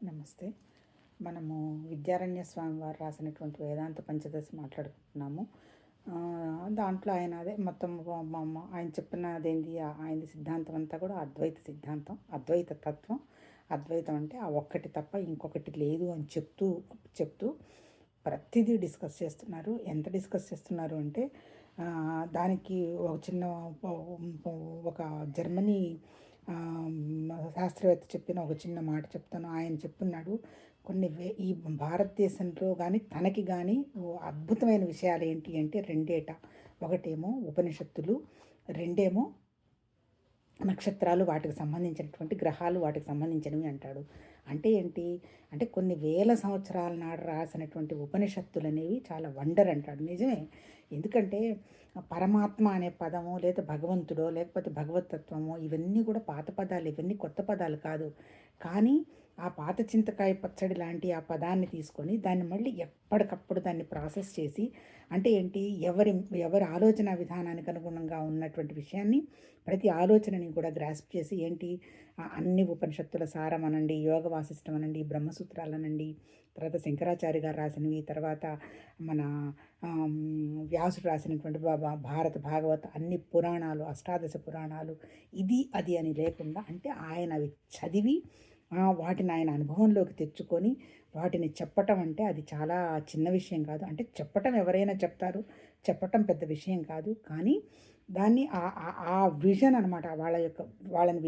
నమస్తే. మనము విద్యారణ్య స్వామి వారు రాసినటువంటి వేదాంత పంచదశి మాట్లాడుకుంటున్నాము. దాంట్లో ఆయన అదే మొత్తం ఆయన చెప్పిన అదేంది ఆయన సిద్ధాంతం అంతా కూడా అద్వైత సిద్ధాంతం, అద్వైత తత్వం. అద్వైతం అంటే ఆ ఒక్కటి తప్ప ఇంకొకటి లేదు అని చెప్తూ ప్రతిదీ డిస్కస్ చేస్తున్నారు. ఎంత డిస్కస్ చేస్తున్నారు అంటే దానికి ఒక చిన్న ఒక జర్మనీ శాస్త్రవేత్త చెప్పిన ఒక చిన్న మాట చెప్తాను. ఆయన చెప్తున్నాడు, ఈ భారతదేశంలో కానీ తనకి కానీ అద్భుతమైన విషయాలు ఏంటి అంటే రెండేట. ఒకటేమో ఉపనిషత్తులు, రెండేమో నక్షత్రాలు, వాటికి సంబంధించినటువంటి గ్రహాలు, వాటికి సంబంధించినవి అంటాడు. అంటే ఏంటి అంటే కొన్ని వేల సంవత్సరాల నాడు రాసినటువంటి ఉపనిషత్తులు అనేవి చాలా వండర్ అంటాడు. నిజమే. ఎందుకంటే పరమాత్మ అనే పదము లేదా భగవంతుడో లేకపోతే భగవతత్వమో ఇవన్నీ కూడా పాత పదాలు, ఇవన్నీ కొత్త పదాలు కాదు. కానీ ఆ పాత చింతకాయ పచ్చడి లాంటి ఆ పదాన్ని తీసుకొని దాన్ని మళ్ళీ ఎప్పటికప్పుడు దాన్ని ప్రాసెస్ చేసి, అంటే ఏంటి ఎవరి ఆలోచన విధానానికి అనుగుణంగా ఉన్నటువంటి విషయాన్ని ప్రతి ఆలోచనని కూడా గ్రాస్ప్ చేసి ఏంటి అన్ని ఉపనిషత్తుల సారం అనండి, యోగ వాసిష్టం అనండి, బ్రహ్మసూత్రాలు అనండి, తర్వాత శంకరాచార్య గారు రాసినవి, తర్వాత మన వ్యాసుడు రాసినటువంటి భారత భాగవత అన్ని పురాణాలు, అష్టాదశ పురాణాలు, ఇది అది అని లేకుండా అంటే ఆయన అవి చదివి వాటిని ఆయన అనుభవంలోకి తెచ్చుకొని వాటిని చెప్పటం అంటే అది చాలా చిన్న విషయం కాదు. అంటే చెప్పటం ఎవరైనా చెప్తారు, చెప్పటం పెద్ద విషయం కాదు. కానీ దాన్ని ఆ విజన్ అనమాట, వాళ్ళని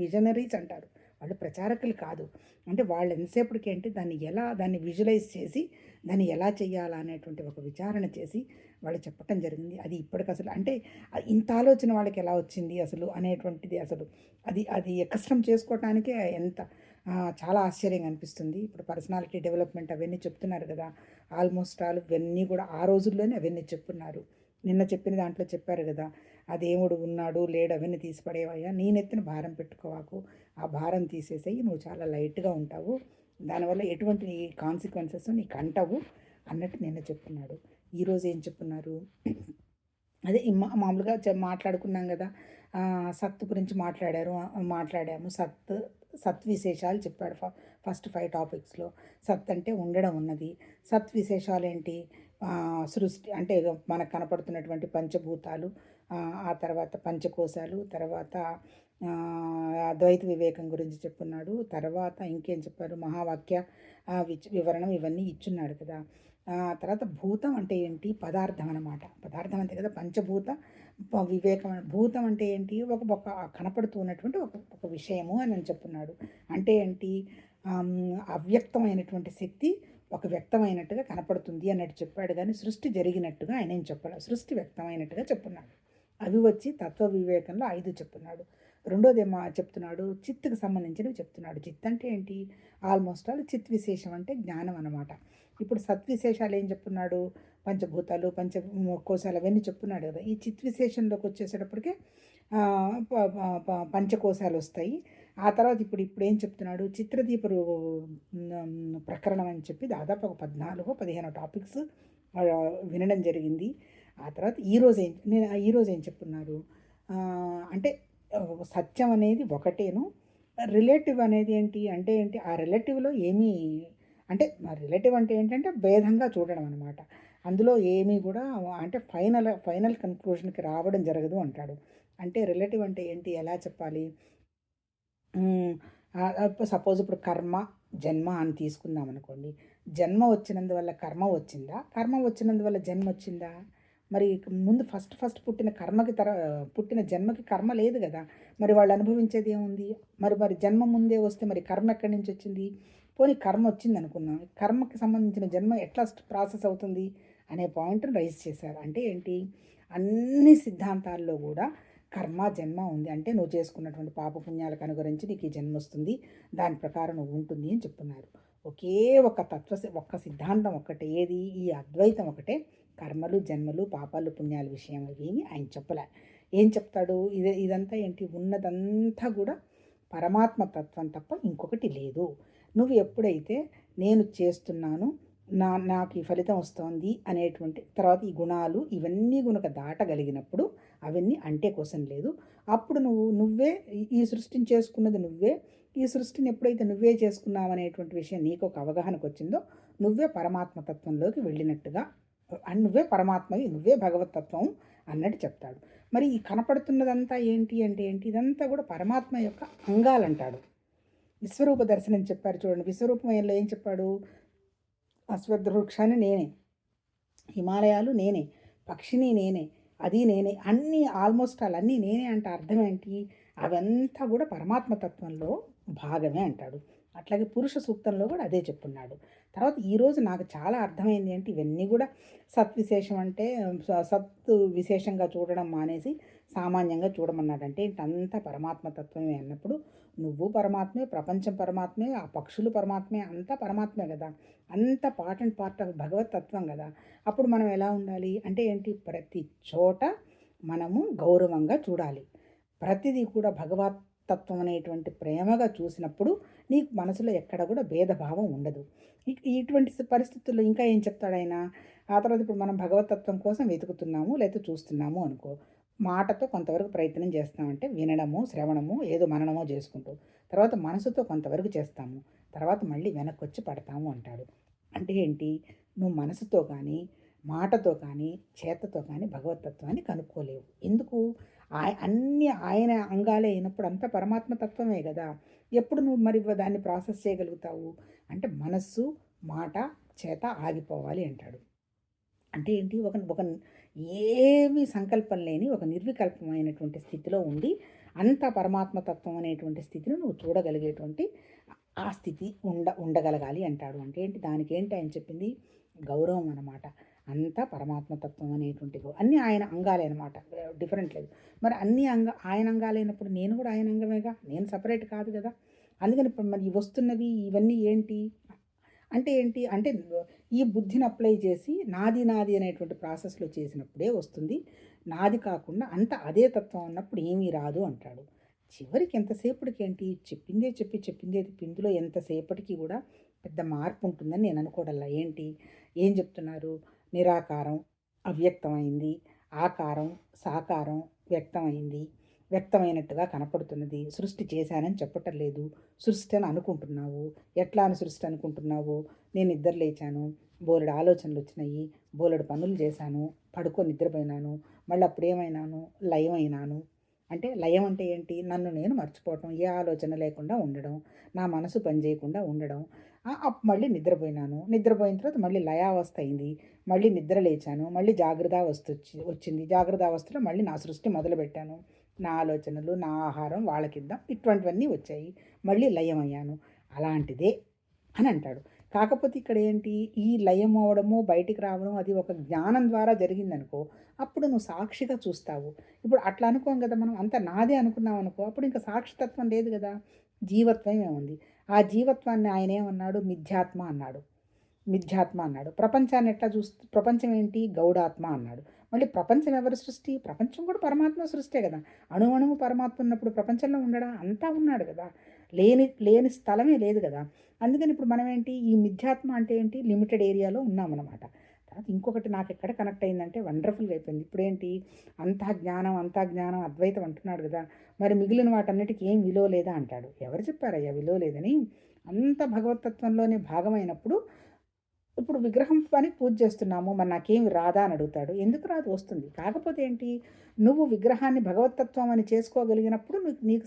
విజనరీస్ అంటారు. వాళ్ళు ప్రచారకులు కాదు. అంటే వాళ్ళు ఎంతసేపటికి అంటే దాన్ని విజువలైజ్ చేసి దాన్ని ఎలా చేయాలా అనేటువంటి ఒక విచారణ చేసి వాళ్ళు చెప్పటం జరిగింది. అది ఇప్పటికి అసలు అంటే ఇంత ఆలోచన వాళ్ళకి ఎలా వచ్చింది అసలు అనేటువంటిది అసలు అది కష్టం చేసుకోవటానికే ఎంత చాలా ఆశ్చర్యంగా అనిపిస్తుంది. ఇప్పుడు పర్సనాలిటీ డెవలప్మెంట్ అవన్నీ చెప్తున్నారు కదా, ఆల్మోస్ట్ ఆల్ ఇవన్నీ కూడా ఆ రోజుల్లోనే అవన్నీ చెప్తున్నారు. నిన్న చెప్పిన దాంట్లో చెప్పారు కదా, ఆ దేవుడు ఉన్నాడు లేడు అవన్నీ తీసి పడేవయ్యా, నీ నెత్తిన భారం పెట్టుకోవాకు, ఆ భారం తీసేసేయి, నువ్వు చాలా లైట్గా ఉంటావు, దానివల్ల ఎటువంటి కాన్సిక్వెన్సెస్ నీకు అంటవు అన్నట్టు నిన్న చెప్తున్నాడు. ఈరోజు ఏం చెప్తున్నారు, అదే మామూలుగా మాట్లాడుకున్నాం కదా, సత్తు గురించి మాట్లాడాము. సత్ విశేషాలు చెప్పాడు. ఫస్ట్ 5 టాపిక్స్లో సత్ అంటే ఉండడం ఉన్నది. సత్ విశేషాలు ఏంటి, సృష్టి అంటే మనకు కనపడుతున్నటువంటి పంచభూతాలు, ఆ తర్వాత పంచకోశాలు, తర్వాత ద్వైత వివేకం గురించి చెప్పున్నాడు. తర్వాత ఇంకేం చెప్పారు, మహావాక్య వివరణం ఇవన్నీ ఇచ్చున్నాడు కదా. తర్వాత భూతం అంటే ఏంటి, పదార్థం అన్నమాట. పదార్థం అంతే కదా, పంచభూత వివేకం. భూతం అంటే ఏంటి, ఒక కనపడుతూ ఉన్నటువంటి ఒక విషయము అని చెప్పున్నాడు. అంటే ఏంటి, అవ్యక్తమైనటువంటి శక్తి ఒక వ్యక్తమైనట్టుగా కనపడుతుంది అన్నట్టు చెప్పాడు. కానీ సృష్టి జరిగినట్టుగా ఆయన ఏం చెప్పాడు, సృష్టి వ్యక్తమైనట్టుగా చెప్పున్నాడు. అవి వచ్చి తత్వ వివేకంలో 5 చెప్తున్నాడు. రెండోది ఏమో చెప్తున్నాడు, చిత్తుకు సంబంధించినవి చెప్తున్నాడు. చిత్ అంటే ఏంటి, ఆల్మోస్ట్ ఆల్ చిత్ విశేషం అంటే జ్ఞానం అన్నమాట. ఇప్పుడు సత్విశేషాలు ఏం చెప్తున్నాడు, పంచభూతాలు పంచకోశాలు అవన్నీ చెప్తున్నాడు కదా. ఈ చిత్ విశేషంలోకి వచ్చేసేటప్పటికే పంచకోశాలు వస్తాయి. ఆ తర్వాత ఇప్పుడు ఏం చెప్తున్నాడు, చిత్రదీపరు ప్రకరణం అని చెప్పి దాదాపు ఒక 14-15 టాపిక్స్ వినడం జరిగింది. ఆ తర్వాత ఈరోజు ఏం చెప్తున్నారు అంటే సత్యం అనేది ఒకటేను, రిలేటివ్ అనేది ఏంటి అంటే ఏంటి, ఆ రిలేటివ్లో ఏమీ అంటే రిలేటివ్ అంటే ఏంటంటే భేదంగా చూడడం అనమాట. అందులో ఏమీ కూడా అంటే ఫైనల్ కన్క్లూషన్కి రావడం జరగదు అంటాడు. అంటే రిలేటివ్ అంటే ఏంటి, ఎలా చెప్పాలి, సపోజ్ ఇప్పుడు కర్మ జన్మ అని తీసుకుందాం అనుకోండి. జన్మ వచ్చినందువల్ల కర్మ వచ్చిందా, కర్మ వచ్చినందువల్ల జన్మ వచ్చిందా? మరి ముందు ఫస్ట్ పుట్టిన జన్మకి కర్మ లేదు కదా, మరి వాళ్ళు అనుభవించేది ఏముంది? మరి జన్మ ముందే వస్తే మరి కర్మ ఎక్కడి నుంచి వచ్చింది? పోనీ కర్మ వచ్చింది అనుకుందాం, కర్మకి సంబంధించిన జన్మ ఎట్లా ప్రాసెస్ అవుతుంది అనే పాయింట్ని రైజ్ చేశారు. అంటే ఏంటి, అన్ని సిద్ధాంతాల్లో కూడా కర్మ జన్మ ఉంది. అంటే నువ్వు చేసుకున్నటువంటి పాపపుణ్యాలకు అనుగురించి నీకు ఈ జన్మ వస్తుంది, దాని ప్రకారం నువ్వు ఉంటుంది అని చెప్తున్నారు. ఒకే ఒక్క సిద్ధాంతం ఒక్కటే, ఏది, ఈ అద్వైతం ఒకటే. కర్మలు జన్మలు పాపాలు పుణ్యాల విషయం ఏమి ఆయన చెప్పలే. ఏం చెప్తాడు, ఇదంతా ఏంటి, ఉన్నదంతా కూడా పరమాత్మ తత్వం తప్ప ఇంకొకటి లేదు. నువ్వు ఎప్పుడైతే నేను చేస్తున్నాను, నాకు ఈ ఫలితం వస్తుంది అనేటువంటి తర్వాత ఈ గుణాలు ఇవన్నీ గుణక దాటగలిగినప్పుడు అవన్నీ అంటే కోసం లేదు. అప్పుడు నువ్వే ఈ సృష్టిని చేసుకున్నది నువ్వే, ఈ సృష్టిని ఎప్పుడైతే నువ్వే చేసుకున్నావు అనేటువంటి విషయం నీకు ఒక అవగాహనకు వచ్చిందో నువ్వే పరమాత్మతత్వంలోకి వెళ్ళినట్టుగా, నువ్వే పరమాత్మవి, నువ్వే భగవతత్వం అన్నట్టు చెప్తాడు. మరి ఈ కనపడుతున్నదంతా ఏంటి అంటే ఏంటి, ఇదంతా కూడా పరమాత్మ యొక్క అంగాలంటాడు. విశ్వరూప దర్శనం చెప్పారు చూడండి. విశ్వరూపమయంలో ఏం చెప్పాడు? అశ్వత్థ వృక్షాన్ని నేనే, హిమాలయాలు నేనే, పక్షిని నేనే, అది నేనే, అన్నీ ఆల్మోస్ట్ ఆల్ అన్నీ నేనే అంటే అర్థం ఏంటి? అవంతా కూడా పరమాత్మతత్వంలో భాగమే అంటాడు. అట్లాగే పురుష సూక్తంలో కూడా అదే చెప్పున్నాడు. తర్వాత ఈరోజు నాకు చాలా అర్థమైంది అంటే ఇవన్నీ కూడా సత్విశేషం అంటే సత్ విశేషంగా చూడడం మానేసి సామాన్యంగా చూడమన్నాడు. అంటే అంతా పరమాత్మతత్వమే అన్నప్పుడు నువ్వు పరమాత్మే, ప్రపంచం పరమాత్మే, ఆ పక్షులు పరమాత్మే, అంతా పరమాత్మే కదా, అంత పార్ట్ అండ్ పార్ట్ ఆఫ్ భగవత్ తత్వం కదా. అప్పుడు మనం ఎలా ఉండాలి అంటే ఏంటి, ప్రతి చోట మనము గౌరవంగా చూడాలి. ప్రతిదీ కూడా భగవత్ తత్వం అనేటువంటి ప్రేమగా చూసినప్పుడు నీకు మనసులో ఎక్కడ కూడా భేదభావం ఉండదు. ఇటువంటి పరిస్థితుల్లో ఇంకా ఏం చెప్తాడు ఆయన? ఆ తర్వాత ఇప్పుడు మనం భగవతత్వం కోసం వెతుకుతున్నాము లేకపోతే చూస్తున్నాము అనుకో, మాటతో కొంతవరకు ప్రయత్నం చేస్తామంటే వినడము, శ్రవణము, ఏదో మననమో చేసుకుంటూ, తర్వాత మనసుతో కొంతవరకు చేస్తాము, తర్వాత మళ్ళీ వెనక్కి వచ్చి పడతాము అంటాడు. అంటే ఏంటి? నువ్వు మనసుతో కానీ, మాటతో కానీ, చేతతో కానీ భగవతత్వాన్ని కనుక్కోలేవు. ఎందుకు? అన్నీ ఆయన అంగాలే అయినప్పుడు అంతా పరమాత్మ తత్వమే కదా. ఎప్పుడు నువ్వు మరి దాన్ని ప్రాసెస్ చేయగలుగుతావు అంటే మనస్సు, మాట, చేత ఆగిపోవాలి అంటాడు. అంటే ఏంటి? ఒక ఒక ఏమీ సంకల్పం లేని ఒక నిర్వికల్పమైనటువంటి స్థితిలో ఉండి అంత పరమాత్మతత్వం అనేటువంటి స్థితిని నువ్వు చూడగలిగేటువంటి ఆ స్థితి ఉండగలగాలి అంటాడు. అంటే ఏంటి? దానికి ఏంటి ఆయన చెప్పింది? గౌరవం అన్నమాట. అంతా పరమాత్మతత్వం అనేటువంటి అన్నీ ఆయన అంగాలే అనమాట, డిఫరెంట్ లేదు. మరి అన్ని ఆయన అంగాలైనప్పుడు నేను కూడా ఆయన అంగమేగా, నేను సపరేట్ కాదు కదా. అందుకని ఇప్పుడు మరి వస్తున్నవి ఇవన్నీ ఏంటి అంటే ఏంటి అంటే ఈ బుద్ధిని అప్లై చేసి నాది నాది అనేటువంటి ప్రాసెస్లో చేసినప్పుడే వస్తుంది. నాది కాకుండా అంత అదే తత్వం ఉన్నప్పుడు ఏమీ రాదు అంటాడు. చివరికి ఎంతసేపటికి ఏంటి, చెప్పిందే చెప్పిందే ఇందులో ఎంతసేపటికి కూడా పెద్ద మార్పు ఉంటుందని నేను అనుకోవడల్లా. ఏంటి ఏం చెప్తున్నారు? నిరాకారం అవ్యక్తమైంది, ఆకారం సాకారం వ్యక్తమైంది, వ్యక్తమైనట్టుగా కనపడుతున్నది. సృష్టి చేశానని చెప్పటం లేదు, సృష్టి అని అనుకుంటున్నావు. ఎట్లా అని సృష్టి అనుకుంటున్నావు? నేను నిద్ర లేచాను, బోలెడు ఆలోచనలు వచ్చినాయి, బోలెడు పనులు చేశాను, పడుకొని నిద్రపోయినాను, మళ్ళీ అప్పుడేమైనాను, లయమైనాను. అంటే లయం అంటే ఏంటి? నన్ను నేను మర్చిపోవటం, ఏ ఆలోచన లేకుండా ఉండడం, నా మనసు పనిచేయకుండా ఉండడం. మళ్ళీ నిద్రపోయినాను, నిద్రపోయిన తర్వాత మళ్ళీ లయావస్థ అయింది, మళ్ళీ నిద్ర లేచాను, మళ్ళీ జాగ్రత్తావస్థ వచ్చింది, జాగ్రత్తావస్థలో మళ్ళీ నా సృష్టి మొదలుపెట్టాను, నా ఆలోచనలు, నా ఆహారం వాళ్ళకిద్దాం, ఇటువంటివన్నీ వచ్చాయి, మళ్ళీ లయమయ్యాను. అలాంటిదే అని అంటాడు. కాకపోతే ఇక్కడ ఏంటి, ఈ లయం అవ్వడము, బయటికి రావడం అది ఒక జ్ఞానం ద్వారా జరిగిందనుకో, అప్పుడు నువ్వు సాక్షిగా చూస్తావు. ఇప్పుడు అట్లా అనుకోం కదా మనం, అంత నాదే అనుకున్నాం అనుకో, అప్పుడు ఇంకా సాక్షితత్వం లేదు కదా, జీవత్వమే ఉంది. ఆ జీవత్వాన్ని ఆయన ఏమన్నాడు? మిథ్యాత్మ అన్నాడు. మిథ్యాత్మ అన్నాడు. ప్రపంచాన్ని ఎట్లా ప్రపంచం ఏంటి? గౌడాత్మ అన్నాడు. మళ్ళీ ప్రపంచం ఎవరి సృష్టి? ప్రపంచం కూడా పరమాత్మ సృష్టే కదా. అణువణువు పరమాత్మ ఉన్నప్పుడు ప్రపంచంలో ఉండడా? అంతా ఉన్నాడు కదా. లేని లేని స్థలమే లేదు కదా. అందుకని ఇప్పుడు మనం ఏంటి, ఈ మిథ్యాత్మ అంటే ఏంటి, లిమిటెడ్ ఏరియాలో ఉన్నామన్నమాట. తర్వాత ఇంకొకటి నాకు ఎక్కడ కనెక్ట్ అయిందంటే వండర్ఫుల్గా అయిపోయింది. ఇప్పుడేంటి, అంతా జ్ఞానం అంతా జ్ఞానం అద్వైతం అంటున్నాడు కదా, మరి మిగిలిన వాటన్నిటికీ ఏం విలువ లేదా అంటాడు. ఎవరు చెప్పారయ్యా విలువ లేదని? అంత భగవతత్వంలోనే భాగమైనప్పుడు ఇప్పుడు విగ్రహం పని పూజ చేస్తున్నాము, మరి నాకేమి రాదా అని అడుగుతాడు. ఎందుకు రాదు? వస్తుంది. కాకపోతే ఏంటి, నువ్వు విగ్రహాన్ని భగవతత్వం అని చేసుకోగలిగినప్పుడు నీకు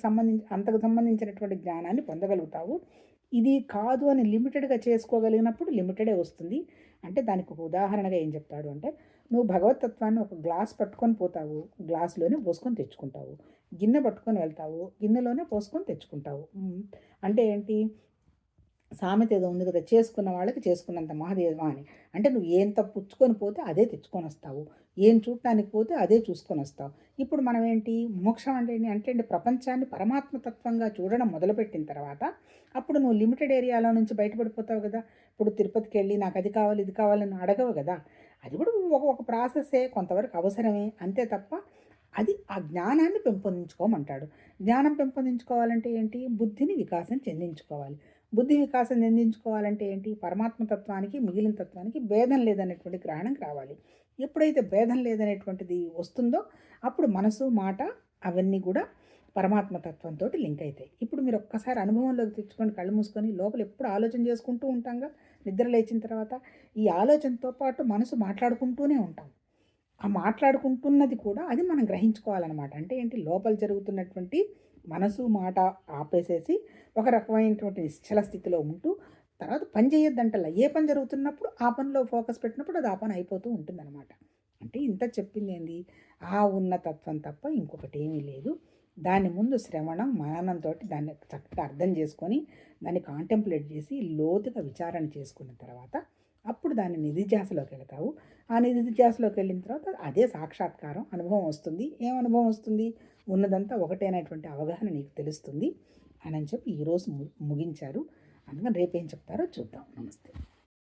అంతకు సంబంధించినటువంటి జ్ఞానాన్ని పొందగలుగుతావు. ఇది కాదు అని లిమిటెడ్గా చేసుకోగలిగినప్పుడు లిమిటెడే వస్తుంది. అంటే దానికి ఒక ఉదాహరణగా ఏం చెప్తాడు అంటే, నువ్వు భగవతత్వాన్ని ఒక గ్లాస్ పట్టుకొని పోతావు, గ్లాసులోనే పోసుకొని తెచ్చుకుంటావు, గిన్నె పట్టుకొని వెళ్తావు, గిన్నెలోనే పోసుకొని తెచ్చుకుంటావు. అంటే ఏంటి, సామెత ఏదో ఉంది కదా, చేసుకున్న వాళ్ళకి చేసుకున్నంత మహదేవా అని. అంటే నువ్వు ఎంత పుచ్చుకొని పోతే అదే తెచ్చుకొని వస్తావు, ఏం చూడటానికి పోతే అదే చూసుకొని వస్తావు. ఇప్పుడు మనం ఏంటి, మోక్షం అంటే ఏంటి అంటే ప్రపంచాన్ని పరమాత్మతత్వంగా చూడడం మొదలుపెట్టిన తర్వాత అప్పుడు నువ్వు లిమిటెడ్ ఏరియాలో నుంచి బయటపడిపోతావు కదా. ఇప్పుడు తిరుపతికి వెళ్ళి నాకు అది కావాలి ఇది కావాలని అడగవు కదా. అది కూడా ఒక ప్రాసెస్సే, కొంతవరకు అవసరమే, అంతే తప్ప అది ఆ జ్ఞానాన్ని పెంపొందించుకోమంటాడు. జ్ఞానం పెంపొందించుకోవాలంటే ఏంటి, బుద్ధిని వికాసం చెందించుకోవాలి. బుద్ధి వికాసం చెందించుకోవాలంటే ఏంటి, పరమాత్మతత్వానికి మిగిలిన తత్వానికి భేదం లేదనేటువంటి గ్రహణం రావాలి. ఎప్పుడైతే భేదం లేదనేటువంటిది వస్తుందో అప్పుడు మనసు మాట అవన్నీ కూడా పరమాత్మ తత్వంతో లింక్ అవుతాయి. ఇప్పుడు మీరు ఒక్కసారి అనుభవంలోకి తెచ్చుకొని కళ్ళు మూసుకొని లోపల ఎప్పుడు ఆలోచన చేసుకుంటూ ఉంటాంగా నిద్ర లేచిన తర్వాత. ఈ ఆలోచనతో పాటు మనసు మాట్లాడుకుంటూనే ఉంటాం. ఆ మాట్లాడుకుంటున్నది కూడా అది మనం గ్రహించుకోవాలనమాట. అంటే ఏంటి, లోపల జరుగుతున్నటువంటి మనసు మాట ఆపేసేసి ఒక రకమైనటువంటి నిశ్చల స్థితిలో ఉంటూ తర్వాత పని చేయొద్దంటల్లా. ఏ పని జరుగుతున్నప్పుడు ఆ పనిలో ఫోకస్ పెట్టినప్పుడు అది ఆ పని అయిపోతూ ఉంటుందన్నమాట. అంటే ఇంత చెప్పిందేంది, ఆ ఉన్న తత్వం తప్ప ఇంకొకటి ఏమీ లేదు. దాని ముందు శ్రవణం, మననంతోటి దాన్ని చక్కగా అర్థం చేసుకొని, దాన్ని కాంటెంప్లేట్ చేసి లోతుగా విచారణ చేసుకున్న తర్వాత అప్పుడు దాన్ని నిధిధ్యాసలోకి వెళతావు. ఆ నిధిధ్యాసలోకి వెళ్ళిన తర్వాత అదే సాక్షాత్కారం అనుభవం వస్తుంది. ఏం అనుభవం వస్తుంది? ఉన్నదంతా ఒకటే అనేటువంటి అవగాహన నీకు తెలుస్తుంది అని చెప్పి ఈరోజు ముగించారు. అందుకని రేపేం చెప్తారో చూద్దాం. నమస్తే.